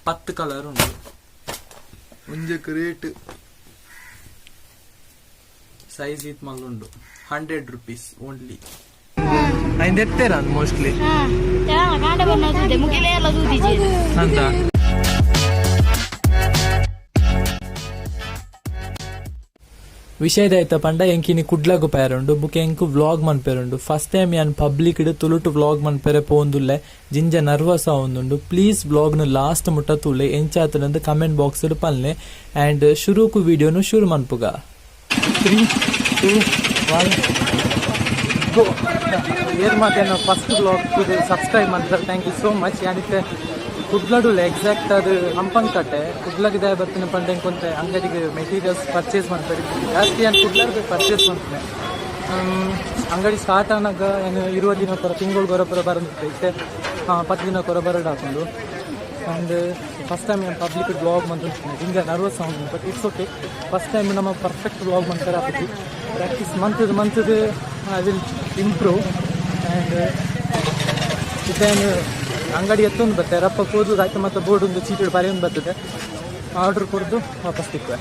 10 colour ಉಂಟು ಒಂಜಕ್ಕೆ rate size ಇತ್ Mallu 100 rupees only ಐಂದ ಎತ್ತೇರ mostly ಅಂತ ವಿಷಯದ ಆಯ್ತಾ ಪಂಡ ಎಂಕಿನಿ ಕುಡ್ಲಾಗು ಪೇರುಂಡು ಬುಕ್ ಎಂಕು ವ್ಲಾಗ್ ಮನ್ಪೇರುಂಡು ಫಸ್ಟ್ ಟೈಮ್ ಯಾನ್ ಪಬ್ಲಿಕ್ ಇಡು ತುಳುಟು ವ್ಲಾಗ್ ಮನ್ಪೇರೆ ಪೋಂದುಲ್ಲೆ ಜಿಂಜ ನರ್ವಸ್ ಆವೊಂದುಂಡು ಪ್ಲೀಸ್ ವ್ಲಾಗ್ ನು ಲಾಸ್ಟ್ ಮುಟ್ಟ ತುಳ್ಳೆ ಎಂಚಾತನಂದು ಕಮೆಂಟ್ ಬಾಕ್ಸ್ ಇಡು ಪನ್ಲೆ ಅಂಡ್ ಶುರುಕು ವಿಡಿಯೋನು ಶುರು ಮನ್ಪುಗ 3 2 1 ಗೋ ಏರ್ ಮಾತೇನು ಫಸ್ಟ್ ವ್ಲಾಗ್ ಸಬ್ಸ್ಕ್ರೈಬ್ ಮಾಡ್ತಾರೆ ಥ್ಯಾಂಕ್ ಯು ಸೋ ಮಚ್ ಯಾನಿತ್ತೆ ಕುಡ್ಲಡುಲ್ಲ ಎಕ್ಸಾಕ್ಟ್ ಅದು ಹಂಪನ್ ಕಟ್ಟೆ ಕುಡ್ಲಗಿದೆ ಬರ್ತೀನಿ ಪಂಡೆ ಕೊಂತ ಅಂಗಡಿಗೆ ಮೆಟೀರಿಯಲ್ಸ್ ಪರ್ಚೇಸ್ ಮಾಡ್ತಾರೆ ಜಾಸ್ತಿ ಏನು ಕುಡ್ಲರ್ಗೆ ಪರ್ಚೇಸ್ ಮಾಡ್ತೇನೆ ಅಂಗಡಿ ಸ್ಟಾರ್ಟ್ ಆನಾಗ ಏನು 20 ದಿನ ಕೊರ ತಿಂಗಳು ಗೊರಬರ ಬರೋದಿತ್ತು ಇತ್ತೆ 10 ದಿನ ಕೊರ ಬರೋದು ಹಾಕೊಂಡು ಆ್ಯಂಡ್ ಫಸ್ಟ್ ಟೈಮ್ ಏನು ಪಬ್ಲಿಕ್ ಬ್ಲಾಗ್ ಮಾಡ್ತೀನಿ ಹಿಂಗೆ ನರ್ವಸ್ ಆಗಿ but it's okay first time ನಮ್ಮ ಪರ್ಫೆಕ್ಟ್ ಬ್ಲಾಗ್ ಮಾಡ್ತಾರೆ ಆಗ್ತೈತಿ ಪ್ರಾಕ್ಟೀಸ್ ಮಂತದ್ದು ಐ ವಿಲ್ ಇಂಪ್ರೂವ್ ಆ್ಯಂಡ್ ಇದೇನು ಅಂಗಡಿ ಎತ್ತೊಂದು ಬರ್ತದೆ ರಪ್ಪ ಕೂದು ಆಯ್ತು ಮತ್ತು ಬೋರ್ಡ್ ಒಂದು ಚೀಟಿ ಬರೆಯೊಂದು ಬರ್ತದೆ ಆರ್ಡ್ರ್ ಕೊಡ್ದು ವಾಪಸ್ ತಿಕ್ವೆ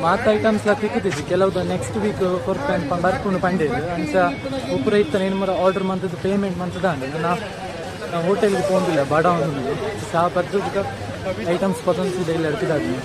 ಮಾತು ಐಟಮ್ಸ್ ಎಲ್ಲ ತಿಕ್ಕಿದ್ದೀವಿ ಕೆಲವ್ದು ನೆಕ್ಸ್ಟ್ ವೀಕ್ ಕೊರ್ಪೆ ಅನ್ಕೊಂಡು ಬರ್ಕೊಂಡು ಪಂಡೇದು ಅಂಚ ಉಪರ ಇತ್ತಾನೆ ಏನು ಮರ ಆರ್ಡ್ರ್ ಮಂತದ್ದು ಪೇಮೆಂಟ್ ಮಂತದ ಅಂದ್ರೆ ನಾವು ಹೋಟೆಲ್ಗೆ ತೊಗೊಂಡಿಲ್ಲ ಬಾಡ ಒಂದು ಸಹ ಬರ್ದು ಐಟಮ್ಸ್ ಪಸಂದಿದೆ ಇಲ್ಲ ಎಡ್ತಿದ್ದಾದ್ವಿ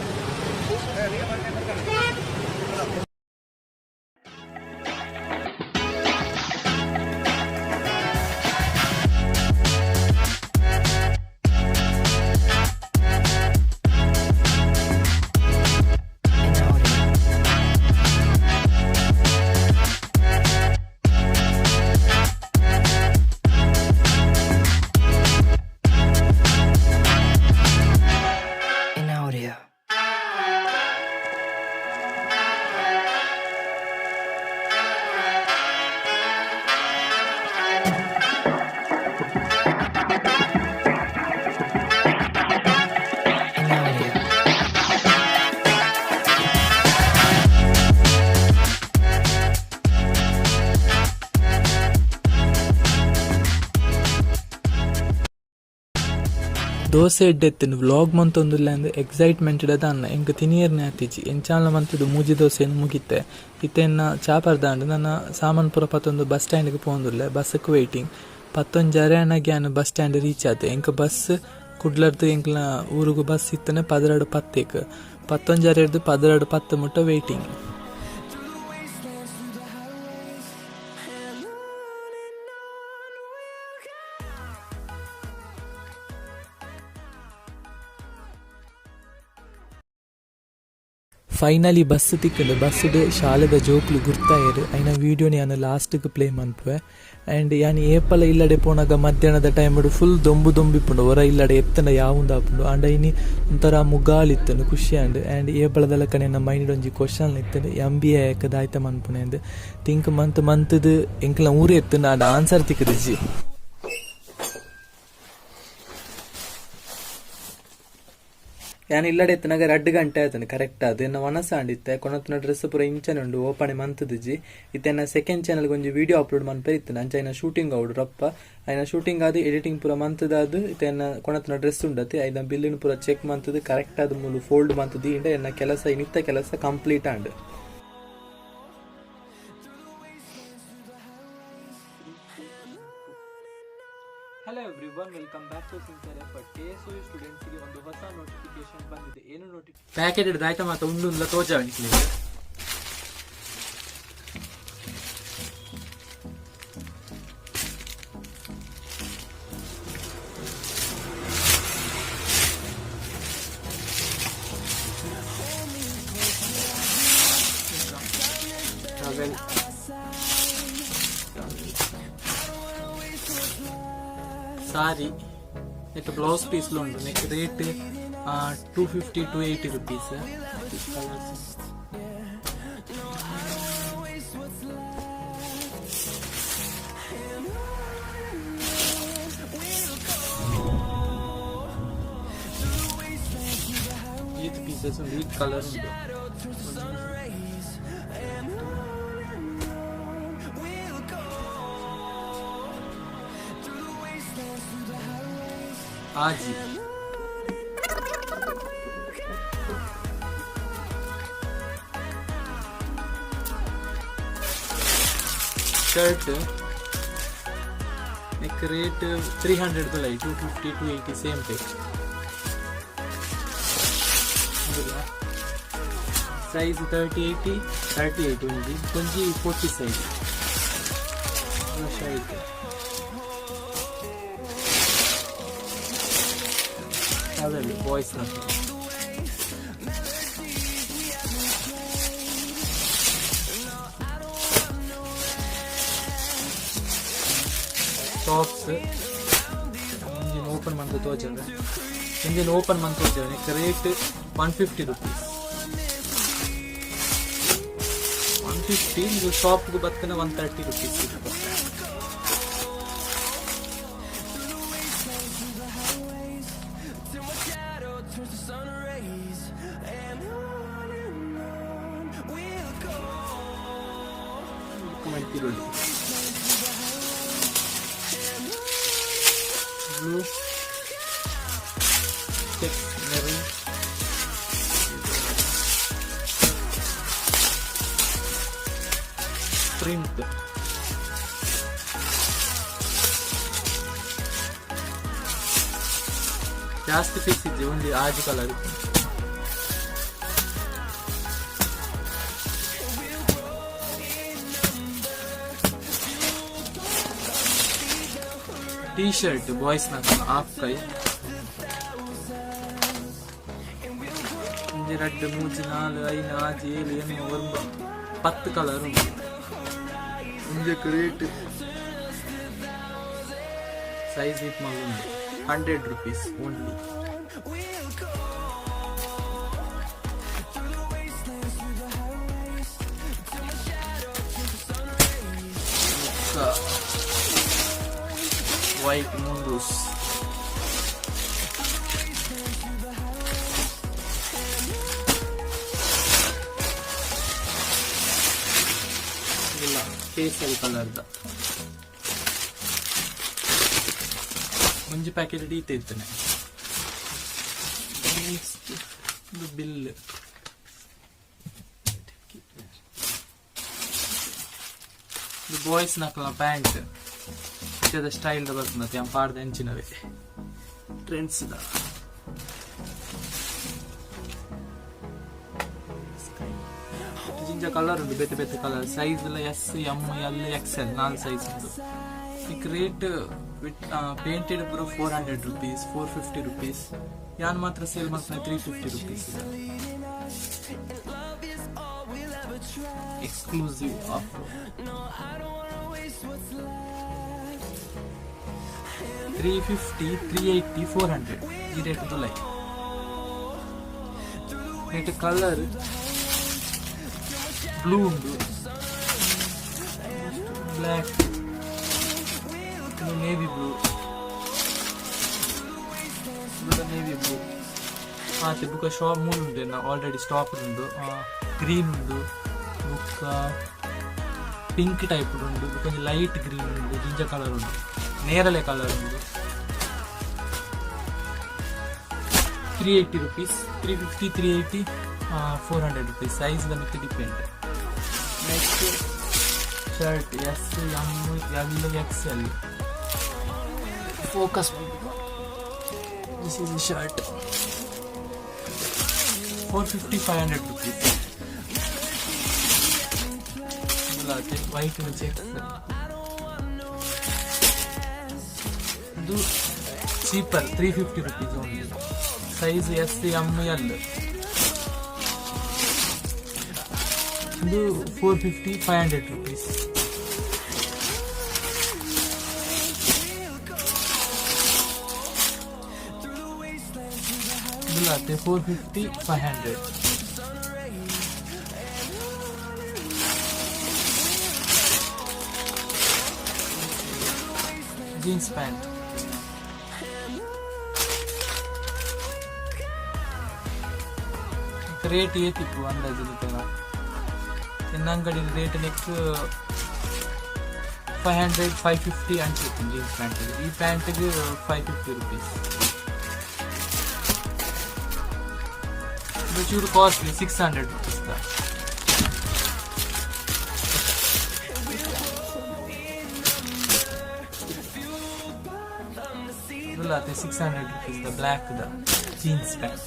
ದೋಸೆ ಎಡ್ಡೆತ್ತಿನ ವ್ಲಾಗ್ ಮಂತೊಂದುಲ್ಲ ಅಂದ್ರೆ ಎಕ್ಸೈಟ್ಮೆಂಟ್ ಇಡದ ಅನ್ನ ಎಂಕ ತಿನಿಯರ್ನೆ ಆತಿಜಿ ಎಂಚಾಲ ಮಂತದ್ದು ಮೂಜಿ ದೋಸೆಯನ್ನು ಮುಗಿತ್ತೆ ಇತ್ತೆನ್ನ ಚಾಪರ್ದಾಂಡು ನನ್ನ ಸಾಮಾನು ಪುರ ಪತ್ತೊಂದು ಬಸ್ ಸ್ಟ್ಯಾಂಡ್ಗೆ ಪೋಂದುಲ್ಲೆ ಬಸ್ಸಕ್ಕೆ ವೆಯ್ಟಿಂಗ್ 11 ಜರೆಯಾನಾಗಿ ನಾನು ಬಸ್ ಸ್ಟ್ಯಾಂಡ್ ರೀಚ್ ಆತೆ ಎಂಕ ಬಸ್ ಕುಡ್ಲರ್ದು ಎಂಕ್ಲ ಊರಿಗೂ ಬಸ್ ಇತ್ತನೆ 12:10 11 ಜರೆಯರ್ದು 12:10 ಮುಟ್ಟ ವೆಯ್ಟಿಂಗ್ ಫೈನಲಿ ಬಸ್ ತಿಕ್ಕಂಡು ಬಸ್ಡ್ ಶಾಲೆದ ಜೋಕ್ಲು ಗುರ್ತಾಯರು ಐನ ವೀಡಿಯೋನಿ ನಾನು ಲಾಸ್ಟ್ಗೆ ಪ್ಲೇ ಮನ್ಪುವೆ ಆ್ಯಂಡ್ ಯಾನಿ ಏಪಲ ಇಲ್ಲಡೆ ಪೋನಾಗ ಮಧ್ಯಾಹ್ನದ ಟೈಮಡು ಫುಲ್ ದೊಂಬಿಪ್ಪುಂಡು ಹೊರ ಇಲ್ಲಡೆ ಎತ್ತನ ಯಾವುಂದು ಆಪುಂಡು ಆಂಡ ಇನಿ ಒಂಥರ ಮುಗಾಲಿತ್ತನು ಖುಷಿ ಆ್ಯಂಡ್ ಏಪಲದಲ್ಲ ಕಡೆ ನಮ್ಮ ಮೈಂಡ್ ಒಂಜಿ ಕ್ವಶನ್ ಇತ್ತಂಡು MBA ಯಾಕದಾಯ್ತ ಮನ್ಪುನೆ ಅಂದು ತಿಂಕ್ ಮಂತದು ಎಂಕ್ಲ ಊರೇ ಎತ್ತಂಡು ಆಂಡ ಆನ್ಸರ್ ತಿಕ್ಕದಿಜಿ ಯಾನ್ ಇಲ್ಲಡೆ ಎತ್ತನಾಗ 2 ಗಂಟೆ ಆಯ್ತಾನೆ ಕರೆಕ್ಟ್ ಅದು ಎನ್ನ ಮನಸ್ಸಾಂಡಿತ್ತೆ ಕೊನತ್ತಿನ ಡ್ರೆಸ್ ಪೂರ ಇಂಚನೆ ಉಂಡು ಓಪಣೆ ಮಂತದಿಜ್ಜಿ ಇತ್ತೆನ್ನ ಸೆಕೆಂಡ್ ಚಾನಲ್ಗೆ ಒಂಜಿ ವಿಡಿಯೋ ಅಪ್ಲೋಡ್ ಮನ್ಪೇರಿತ್ತೇನೆ ಅಂಚ ಐನ ಶೂಟಿಂಗ್ ಆವಡು ರಪ್ಪ ಐನ ಶೂಟಿಂಗ್ ಆದು ಎಡಿಟಿಂಗ್ ಪೂರ ಮಂತದಾದು ಇತ್ತೆನ್ನ ಕೊನತ್ತಿನ ಡ್ರೆಸ್ ಉಂಡತಿ ಐನ ಬಿಲ್ಲಿನ ಪೂರ ಚೆಕ್ ಮಂತದ್ದು ಕರೆಕ್ಟ್ ಆದ ಮೂಲು ಫೋಲ್ಡ್ ಮಂತದ್ದು ಇಂಡ ಎನ್ನ ಕೆಲಸ ಇನಿತ್ತ ಕೆಲಸ complete and hello everyone welcome back to sincere effort KSU students ಗೆ ಒಂದು ಹೊಸ ನೋಟಿಫಿಕೇಶನ್ ಬಂದಿದೆ ಏನು ನೋಟಿಫಿಕೇಶನ್ ಪ್ಯಾಕೆಟ್ ಇಡದಾಯ್ತಾ ಮಾತ ಉಂಡುಲ್ಲ ತೋಜಾವಣಿಸ್ಲಿ ಸಾರಿ ನೆಟ್ ಬ್ಲೌಸ್ ಪೀಸ್ಲು ಉಂಟು neck rate 250 to 80 rupees. These pieces are neat color. ಆಜಿ shirt neck rate 300 dollar 250 280 same rate size 30 80 38 ఉంది కొంచెం 40 size షర్ట్ అదే బాయ్స్ నాకు ಟಾಪ್ಸ್ ಇಂಜಿನ್ ಓಪನ್ ಮಂತ್ ತೋಚದ ಇಂಜಿನ್ ಓಪನ್ ಮಂತ್ ತೋಚದ ರೇಟ್ 150 rupees 150 ಇದು ಶಾಪ್ಗೆ ಬರ್ತನೆ 130 rupees blue check maroon print ಜಾಸ್ತಿ ಫಿಕ್ಸ್ ಇದೆ ಒಂದು ಆಜ್ ಕಲರ್ टी-शर्ट बॉयज हाफ कई रेड मूज 4 5 6 7 10 colour rate size 100 rupees only white mundos ಇಲ್ಲ ಪೇಸ್ಟಲ್ ಕಲರ್ ದ ಒಂಜಿ ಪ್ಯಾಕೆಟ್ ಡೀತೆ ಇತ್ತನೆ ಬಿಲ್ ಬಾಯ್ಸ್ ನಕಲ ಪ್ಯಾಂಟ್ ಸ್ಟೈಲ್ ಬರ್ತದೆ ಪಾಡ್ದ ಹೆಂಚಿನವೇ ಟ್ರೆಂಡ್ಸ್ ಜಿಂಜ ಕಲರ್ ಉಂಟು ಬೇತೆ ಬೇತೆ ಕಲರ್ ಸೈಜ್ ಎಲ್ಲ S M L XL 4 size ಉಂಟು ಈಗ ರೇಟ್ ಪೇಂಟೆಡ್ ಪೂರ 400 rupees 450 rupees ಯಾನ್ ಮಾತ್ರ ಸೇಲ್ ಮಾಡ್ತಾನೆ 350 rupees ಎಕ್ಸ್ಕ್ಲೂಸಿವ್ ಆಫರ್ 350 380 400 ಈ ರೇಟ್ ತುಲೈ ರೇಟ್ ಕಲರ್ ಬ್ಲೂ ಉಂಟು black navy blue navy blue ಆತ ಬುಕ್ಕ ಶಾಪ್ ಮೂರು ಉಂಟು ಆಲ್ರೆಡಿ ಸ್ಟಾಕ್ ಉಂಟು ಗ್ರೀನ್ ಉಂಟು ಬುಕ್ಕ ಪಿಂಕ್ ಟೈಪ್ ಉಂಟು ಕೊಂಚ ಲೈಟ್ ಗ್ರೀನ್ ಉಂಟು ಜಿಂಜ ಕಲರ್ ಉಂಟು ನೇರಳೆ ಕಲರ್ ಉಂಟು 380 rupees 350 380 400 rupees ಸೈಜ್ ದ ಮಿತಿ depend next shirt S M L XL focus this is shirt 450 500 rupees white check ಇದು cheaper 350 rupees only size S M L ಇದು 450 500 rupees दिलाते 450 500 जीन्स पैंट ರೇಟ್ ಏತಿತ್ತು ಅಂದಾಜು ಅಂಗಡಿ ರೇಟ್ ನೆಕ್ಸ್ಟ್ 500 550 ಅನ್ಸುತ್ತೆ jeans pant ಈ ಪ್ಯಾಂಟ್ಗೆ 550 rupees ಚೂರು costly 600 rupees. It's 600 rupees, the black, the jeans pant.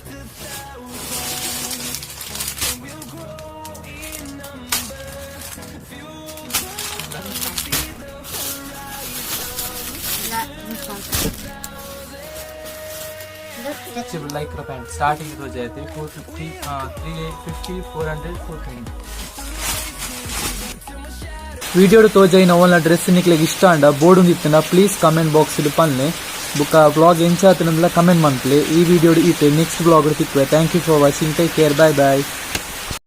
Stretchable lycra pant. Starting हो जाते 450, 350, 400, 420. वीडियो तो जाई नवल ड्रेस निकले इष्ट अंड बोर्ड इतना प्लीज कमेंट बॉक्स पन्ने बुक ब्लॉग ಎಂಚಾತನಲ್ಲ ಕಮೆಂಟ್ ಮಾಡ್ಲಿ ಈ ವಿಡಿಯೋ ಇತ್ತೆ ನೆಕ್ಸ್ಟ್ ಬ್ಲಾಗ್ ಸಿಗ್ತದೆ. Thank you for watching, take care, bye by.